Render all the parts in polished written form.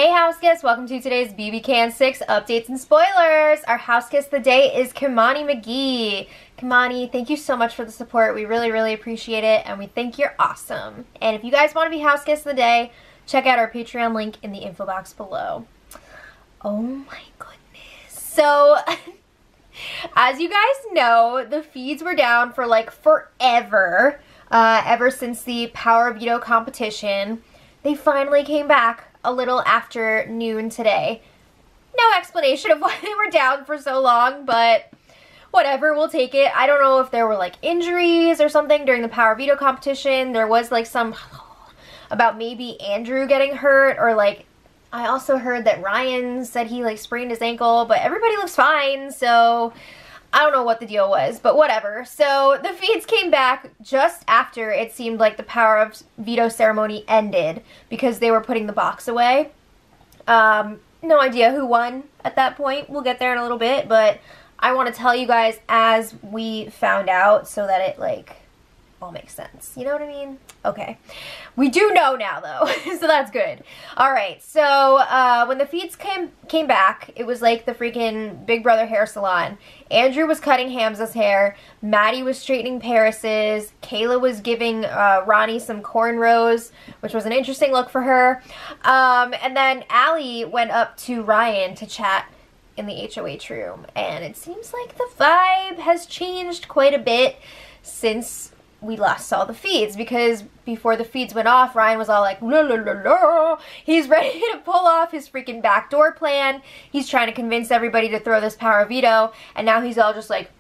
Hey house guests, welcome to today's BB Can 6 updates and spoilers. Our house guest of the day is Kimani McGee. Kimani, thank you so much for the support. We really appreciate it, and we think you're awesome. And if you guys want to be house guests of the day, check out our Patreon link in the info box below. Oh my goodness. So, as you guys know, the feeds were down for like forever, ever since the Power Veto competition. They finally came back a little after noon today. No explanation of why they were down for so long, but whatever, we'll take it. I don't know if there were like injuries or something during the Power Veto competition. There was like some about maybe Andrew getting hurt, or like I also heard that Ryan said he like sprained his ankle, but everybody looks fine, so I don't know what the deal was, but whatever. So the feeds came back just after it seemed like the Power of Veto ceremony ended because they were putting the box away. No idea who won at that point. We'll get there in a little bit, but I want to tell you guys as we found out so that it like all makes sense. You know what I mean? Okay. We do know now though, so that's good. Alright, so when the feeds came back, it was like the freaking Big Brother hair salon. Andrew was cutting Hamza's hair, Maddie was straightening Paris's, Kayla was giving Ronnie some cornrows, which was an interesting look for her. And then Allie went up to Ryan to chat in the HOH room, and it seems like the vibe has changed quite a bit since we last saw the feeds, because before the feeds went off, Ryan was all like, la, la, la, la. He's ready to pull off his freaking backdoor plan. He's trying to convince everybody to throw this Power Veto, and now he's all just like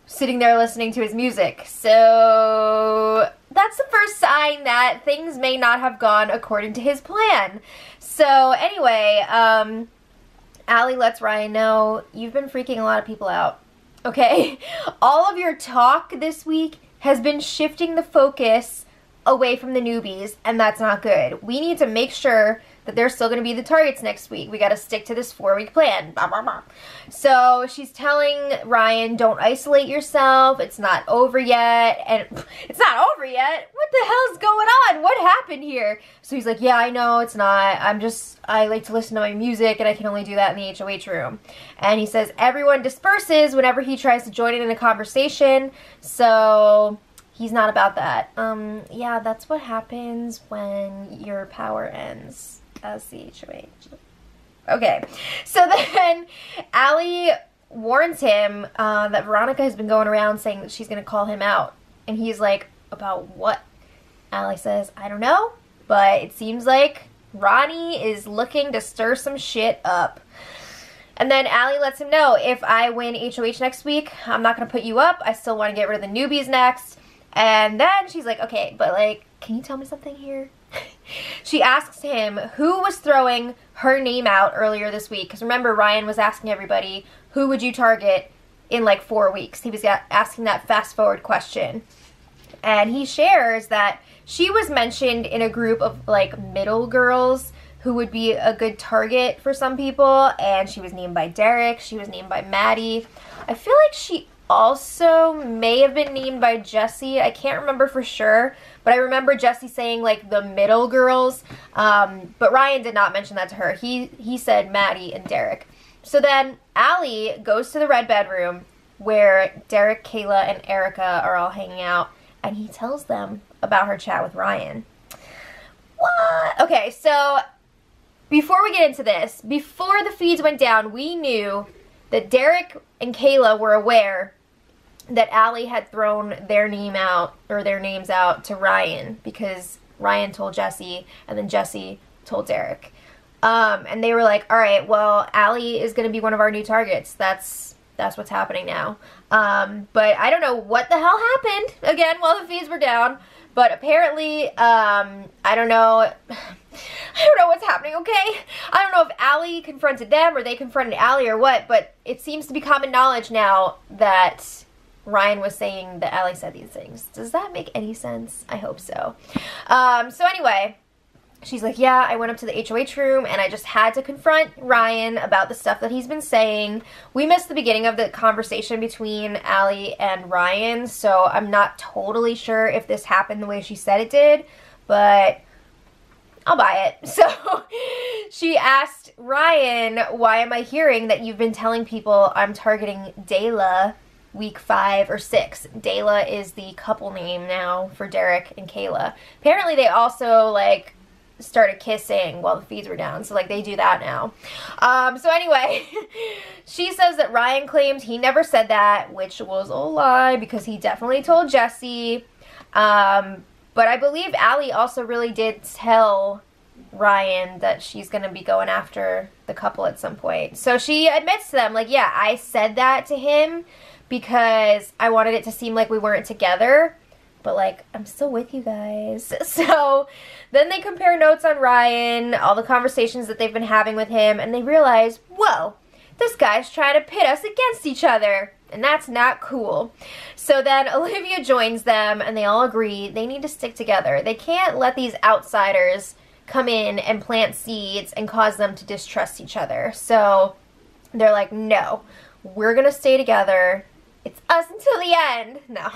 sitting there listening to his music. So that's the first sign that things may not have gone according to his plan. So anyway, Allie lets Ryan know, you've been freaking a lot of people out. Okay, all of your talk this week has been shifting the focus away from the newbies, and that's not good. We need to make sure that they're still going to be the targets next week. We got to stick to this 4-week plan. Blah, blah, blah. So she's telling Ryan, don't isolate yourself. It's not over yet. And it's not over yet? What the hell's going on? What happened here? So he's like, yeah, I know it's not. I like to listen to my music, and I can only do that in the HOH room. And he says everyone disperses whenever he tries to join in a conversation. So he's not about that. Yeah, that's what happens when your power ends as the HOH. Okay, so then Allie warns him that Veronica has been going around saying that she's going to call him out. And he's like, about what? Allie says, I don't know, but it seems like Ronnie is looking to stir some shit up. And then Allie lets him know, if I win HOH next week, I'm not going to put you up. I still want to get rid of the newbies next. And then she's like, okay, but like, can you tell me something here? She asks him who was throwing her name out earlier this week. Because remember, Ryan was asking everybody, who would you target in like 4 weeks? He was asking that fast forward question. And he shares that she was mentioned in a group of like middle girls who would be a good target for some people. And she was named by Derek. She was named by Maddie. I feel like she also may have been named by Jessie. I can't remember for sure, but I remember Jessie saying like the middle girls, but Ryan did not mention that to her. He said Maddie and Derek. So then Allie goes to the red bedroom where Derek, Kayla, and Erica are all hanging out, and he tells them about her chat with Ryan. What? Okay, so before we get into this, before the feeds went down, we knew that Derek and Kayla were aware that Allie had thrown their name out, or their names out, to Ryan, because Ryan told Jessie, and then Jessie told Derek. And they were like, alright, well, Allie is going to be one of our new targets. That's what's happening now. But I don't know what the hell happened, again, while the feeds were down. But apparently, I don't know what's happening, okay? I don't know if Allie confronted them or they confronted Allie or what, but it seems to be common knowledge now that Ryan was saying that Allie said these things. Does that make any sense? I hope so. So anyway, she's like, yeah, I went up to the HOH room and I just had to confront Ryan about the stuff that he's been saying. We missed the beginning of the conversation between Allie and Ryan, so I'm not totally sure if this happened the way she said it did, but I'll buy it. So she asked Ryan, why am I hearing that you've been telling people I'm targeting Dayla week 5 or 6? Dayla is the couple name now for Derek and Kayla. Apparently they also, like, started kissing while the feeds were down, so like they do that now. So anyway, she says that Ryan claims he never said that, which was a lie because he definitely told Jesse. But I believe Allie also really did tell Ryan that she's gonna be going after the couple at some point. So she admits to them, like, yeah, I said that to him because I wanted it to seem like we weren't together. But, like, I'm still with you guys. So then they compare notes on Ryan, all the conversations that they've been having with him, and they realize, whoa, this guy's trying to pit us against each other. And that's not cool. So then Olivia joins them, and they all agree they need to stick together. They can't let these outsiders come in and plant seeds and cause them to distrust each other. So they're like, no, we're going to stay together. It's us until the end. No.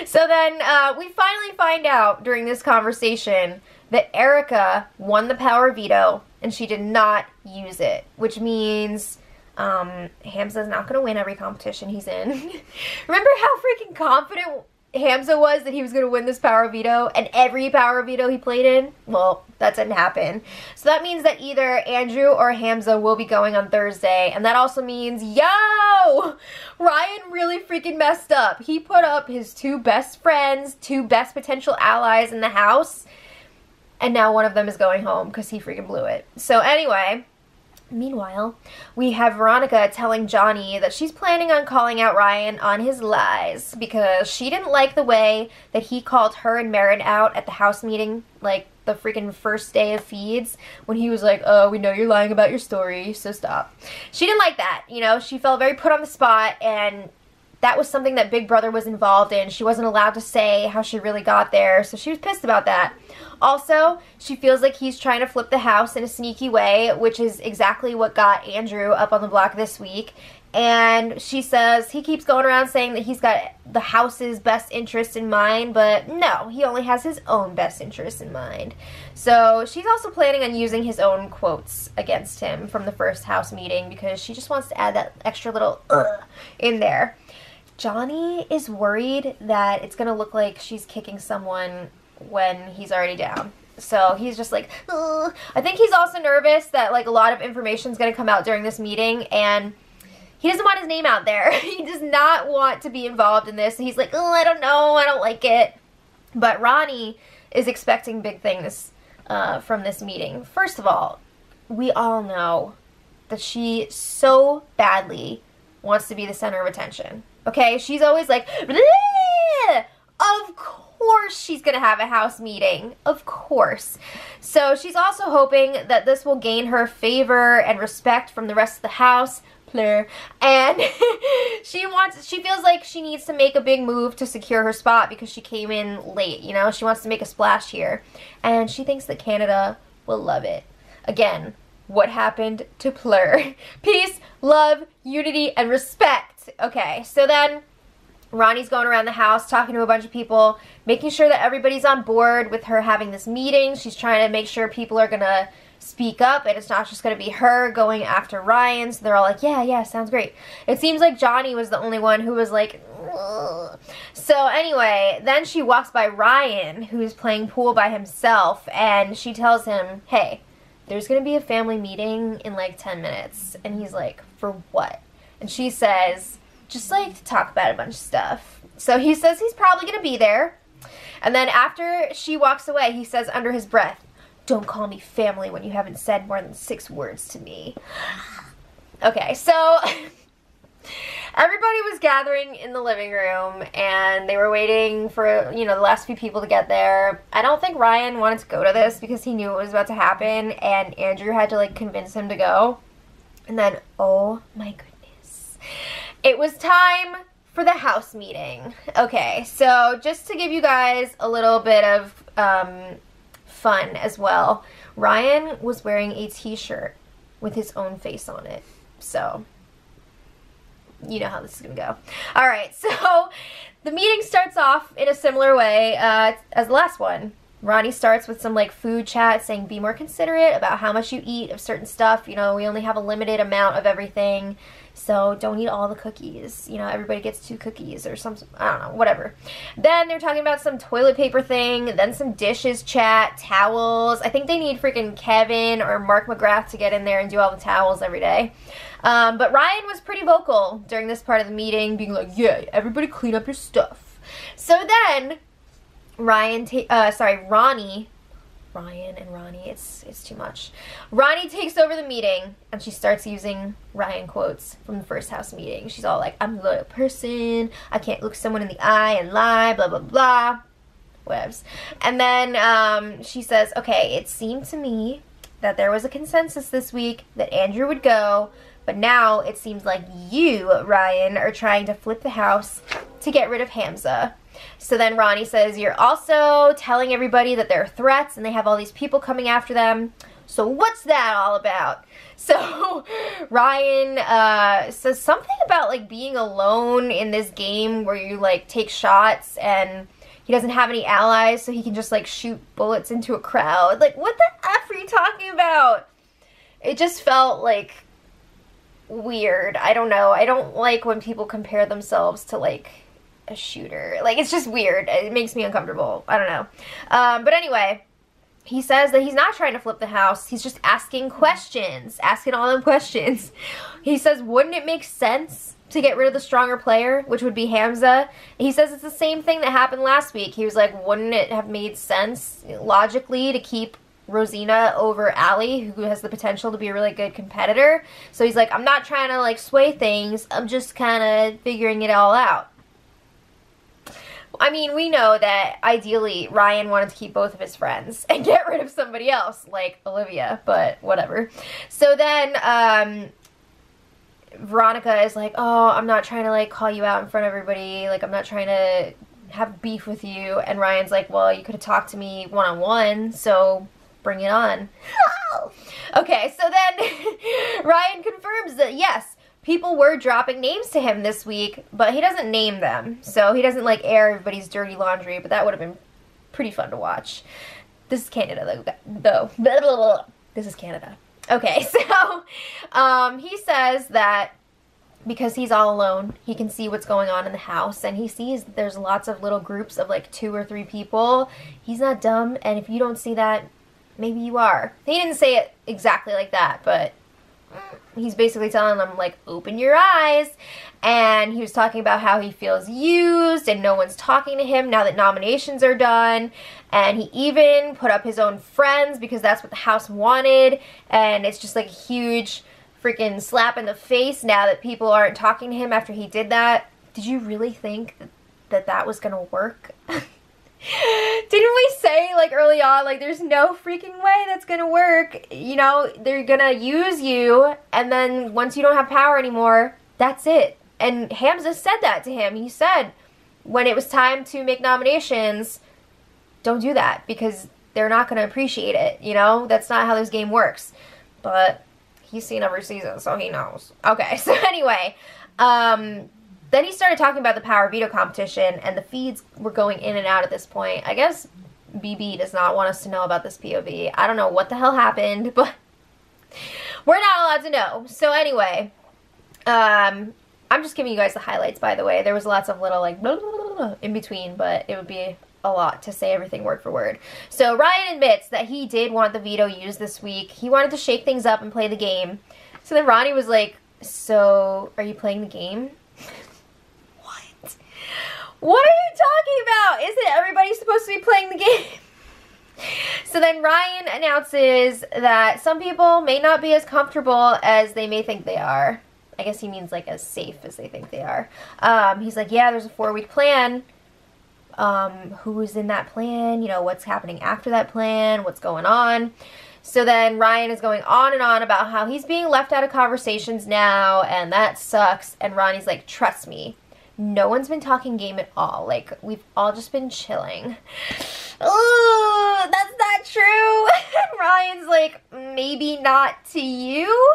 So then we finally find out during this conversation that Erica won the power veto and she did not use it, which means Hamza's not going to win every competition he's in. Remember how freaking confident Hamza was that he was going to win this power veto and every power veto he played in? Well, that didn't happen. So that means that either Andrew or Hamza will be going on Thursday, and that also means, yo, Ryan really freaking messed up. He put up his 2 best friends, 2 best potential allies in the house, and now one of them is going home because he freaking blew it. So anyway, meanwhile, we have Veronica telling Johnny that she's planning on calling out Ryan on his lies because she didn't like the way that he called her and Marin out at the house meeting, like the freaking first day of feeds, when he was like, oh, we know you're lying about your story, so stop. She didn't like that, you know. She felt very put on the spot, and that was something that Big Brother was involved in. She wasn't allowed to say how she really got there, so she was pissed about that. Also, she feels like he's trying to flip the house in a sneaky way, which is exactly what got Andrew up on the block this week. And she says he keeps going around saying that he's got the house's best interest in mind, but no, he only has his own best interest in mind. So she's also planning on using his own quotes against him from the first house meeting because she just wants to add that extra little in there. Johnny is worried that it's going to look like she's kicking someone when he's already down. So he's just like, ugh. I think he's also nervous that, like, a lot of information is going to come out during this meeting, and he doesn't want his name out there. He does not want to be involved in this. He's like, oh, I don't know, I don't like it. But Ronnie is expecting big things from this meeting. First of all, we all know that she so badly wants to be the center of attention. Okay? She's always like, bleh! Of course she's going to have a house meeting. Of course. So she's also hoping that this will gain her favor and respect from the rest of the house. And she feels like she needs to make a big move to secure her spot because she came in late, you know? She wants to make a splash here. And she thinks that Canada will love it. Again, what happened to Plur? Peace, love, unity, and respect. Okay, so then Ronnie's going around the house talking to a bunch of people, making sure that everybody's on board with her having this meeting. She's trying to make sure people are going to speak up, and it's not just going to be her going after Ryan. So they're all like, yeah, sounds great. It seems like Johnny was the only one who was like, ugh. So anyway, then she walks by Ryan, who's playing pool by himself, and she tells him, hey, there's going to be a family meeting in like 10 minutes. And he's like, for what? And she says, just like to talk about a bunch of stuff. So he says he's probably going to be there. And then after she walks away, he says under his breath, don't call me family when you haven't said more than 6 words to me. Okay, so everybody was gathering in the living room, and they were waiting for, you know, the last few people to get there. I don't think Ryan wanted to go to this because he knew it was about to happen, and Andrew had to, like, convince him to go. And then, oh my goodness, it was time for the house meeting. Okay, so just to give you guys a little bit of fun as well, Ryan was wearing a t-shirt with his own face on it. So you know how this is gonna go. Alright, so the meeting starts off in a similar way as the last one. Ronnie starts with some like food chat saying be more considerate about how much you eat of certain stuff. You know, we only have a limited amount of everything, so don't eat all the cookies. You know, everybody gets 2 cookies or some, I don't know, whatever. Then they're talking about some toilet paper thing, then some dishes chat, towels. I think they need freaking Kevin or Mark McGrath to get in there and do all the towels every day. But Ryan was pretty vocal during this part of the meeting, being like, yeah, everybody clean up your stuff. So then Ronnie, it's too much. Ronnie takes over the meeting and she starts using Ryan quotes from the first house meeting. She's all like, I'm a loyal person, I can't look someone in the eye and lie, blah blah blah, whatevs. And then she says, okay, it seemed to me that there was a consensus this week that Andrew would go, but now it seems like you, Ryan, are trying to flip the house to get rid of Hamza. So then Ronnie says, you're also telling everybody that there are threats and they have all these people coming after them. So what's that all about? So Ryan says something about like being alone in this game where you like take shots and he doesn't have any allies, so he can just like shoot bullets into a crowd. Like, what the F are you talking about? It just felt like weird. I don't know. I don't like when people compare themselves to like a shooter. Like, it's just weird. It makes me uncomfortable. I don't know. But anyway, he says that he's not trying to flip the house. He's just asking questions. Asking all them questions. He says, wouldn't it make sense to get rid of the stronger player, which would be Hamza? He says it's the same thing that happened last week. He was like, wouldn't it have made sense logically to keep Rosina over Allie, who has the potential to be a really good competitor? So he's like, I'm not trying to like sway things. I'm just kind of figuring it all out. I mean, we know that ideally Ryan wanted to keep both of his friends and get rid of somebody else, like Olivia, but whatever. So then Veronica is like, oh, I'm not trying to like call you out in front of everybody, like I'm not trying to have beef with you. And Ryan's like, well, you could have talked to me one-on-one, so bring it on. Okay, so then Ryan confirms that yes, people were dropping names to him this week, but he doesn't name them. So he doesn't like air everybody's dirty laundry, but that would have been pretty fun to watch. This is Canada though. Blah, blah, blah. This is Canada. Okay, so he says that because he's all alone, he can see what's going on in the house, and he sees that there's lots of little groups of like 2 or 3 people. He's not dumb, and if you don't see that, maybe you are. He didn't say it exactly like that, but he's basically telling them, like, open your eyes. And he was talking about how he feels used and no one's talking to him now that nominations are done. And he even put up his own friends because that's what the house wanted. And it's just like a huge freaking slap in the face now that people aren't talking to him after he did that. Did you really think that was gonna work? Didn't we say, like, early on, like, there's no freaking way that's gonna work? You know, they're gonna use you, and then once you don't have power anymore, that's it. And Hamza said that to him. He said, when it was time to make nominations, don't do that, because they're not gonna appreciate it, you know? That's not how this game works. But he's seen every season, so he knows. Okay, so anyway, then he started talking about the power veto competition, and the feeds were going in and out at this point. I guess BB does not want us to know about this POV. I don't know what the hell happened, but we're not allowed to know. So anyway, I'm just giving you guys the highlights, by the way. There was lots of little, like, blah, blah, blah, blah, in between, but it would be a lot to say everything word for word. So Ryan admits that he did want the veto used this week. He wanted to shake things up and play the game. So then Ronnie was like, so are you playing the game? What are you talking about? Isn't everybody supposed to be playing the game? So then Ryan announces that some people may not be as comfortable as they may think they are. I guess he means like as safe as they think they are. He's like, yeah, there's a 4-week plan. Who is in that plan? You know, what's happening after that plan? What's going on? So then Ryan is going on and on about how he's being left out of conversations now, and that sucks. And Ronnie's like, trust me. No one's been talking game at all. Like, we've all just been chilling. Oh, that's not true. Ryan's like, maybe not to you?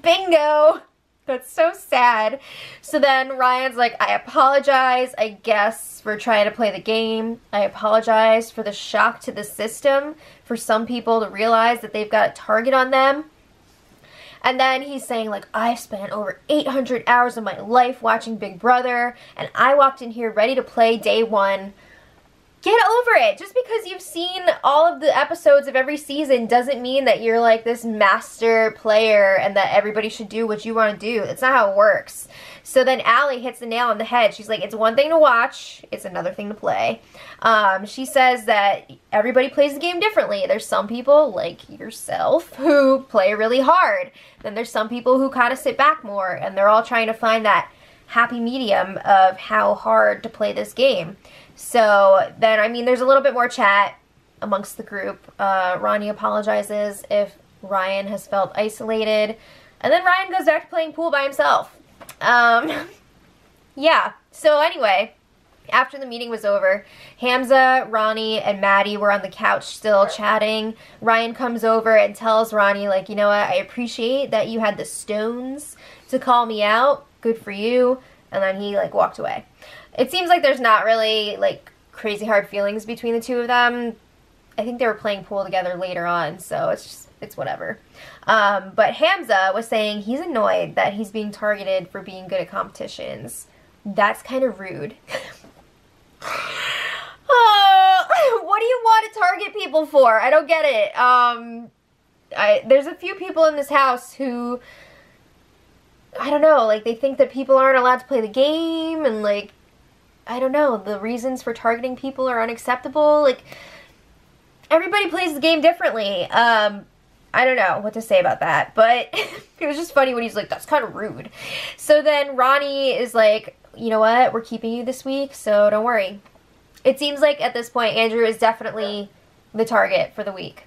Bingo. That's so sad. So then Ryan's like, I apologize, I guess, for trying to play the game. I apologize for the shock to the system, for some people to realize that they've got a target on them. And then he's saying, like, I've spent over 800 hours of my life watching Big Brother, and I walked in here ready to play day one. Get over it. Just because you've seen all of the episodes of every season doesn't mean that you're like this master player and that everybody should do what you want to do. That's not how it works. So then Allie hits the nail on the head. She's like, it's one thing to watch, it's another thing to play. She says that everybody plays the game differently. There's some people, like yourself, who play really hard. Then there's some people who kind of sit back more, and they're all trying to find that happy medium of how hard to play this game. So then, I mean, there's a little bit more chat amongst the group. Ronnie apologizes if Ryan has felt isolated. And then Ryan goes back to playing pool by himself. Yeah. So anyway, after the meeting was over, Hamza, Ronnie, and Maddie were on the couch still chatting. Ryan comes over and tells Ronnie, like, you know what, I appreciate that you had the stones to call me out. Good for you. And then he, like, walked away. It seems like there's not really, like, crazy hard feelings between the two of them. I think they were playing pool together later on, so it's whatever. But Hamza was saying he's annoyed that he's being targeted for being good at competitions. That's kind of rude. What do you want to target people for? I don't get it. There's a few people in this house who, I don't know, like, they think that people aren't allowed to play the game, and, like, I don't know, the reasons for targeting people are unacceptable. Like, everybody plays the game differently. I don't know what to say about that, but it was just funny when he's like, that's kind of rude. So then Ronnie is like, you know what, we're keeping you this week, so don't worry. It seems like at this point, Andrew is definitely the target for the week.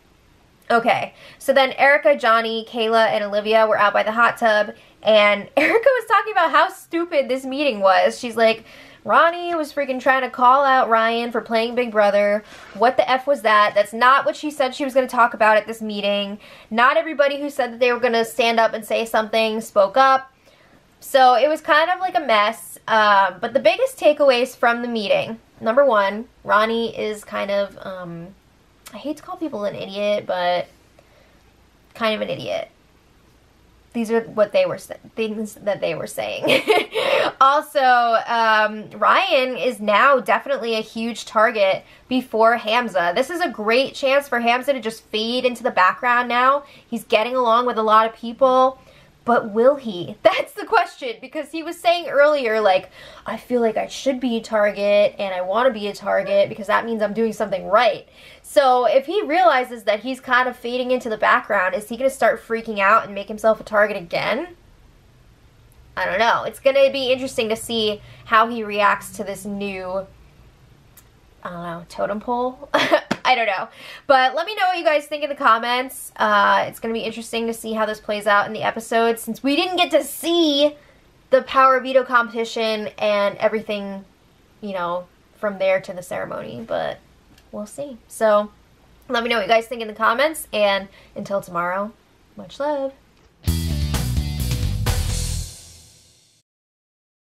Okay, so then Erica, Johnny, Kayla, and Olivia were out by the hot tub, and Erica was talking about how stupid this meeting was. She's like, Ronnie was freaking trying to call out Ryan for playing Big Brother. What the F was that? That's not what she said she was going to talk about at this meeting. Not everybody who said that they were going to stand up and say something spoke up. So it was kind of like a mess. But the biggest takeaways from the meeting, number one, Ronnie is kind of, I hate to call people an idiot, but kind of an idiot. These are what they were things that they were saying. Also, Ryan is now definitely a huge target before Hamza. This is a great chance for Hamza to just fade into the background now. He's getting along with a lot of people. But will he? That's the question, because he was saying earlier, like, I feel like I should be a target, and I want to be a target, because that means I'm doing something right. So if he realizes that he's kind of fading into the background, is he going to start freaking out and make himself a target again? I don't know. It's going to be interesting to see how he reacts to this new, I don't know, totem pole? I don't know. But let me know what you guys think in the comments. It's going to be interesting to see how this plays out in the episode, since we didn't get to see the power veto competition and everything, you know, from there to the ceremony. But we'll see. So let me know what you guys think in the comments. And until tomorrow, much love.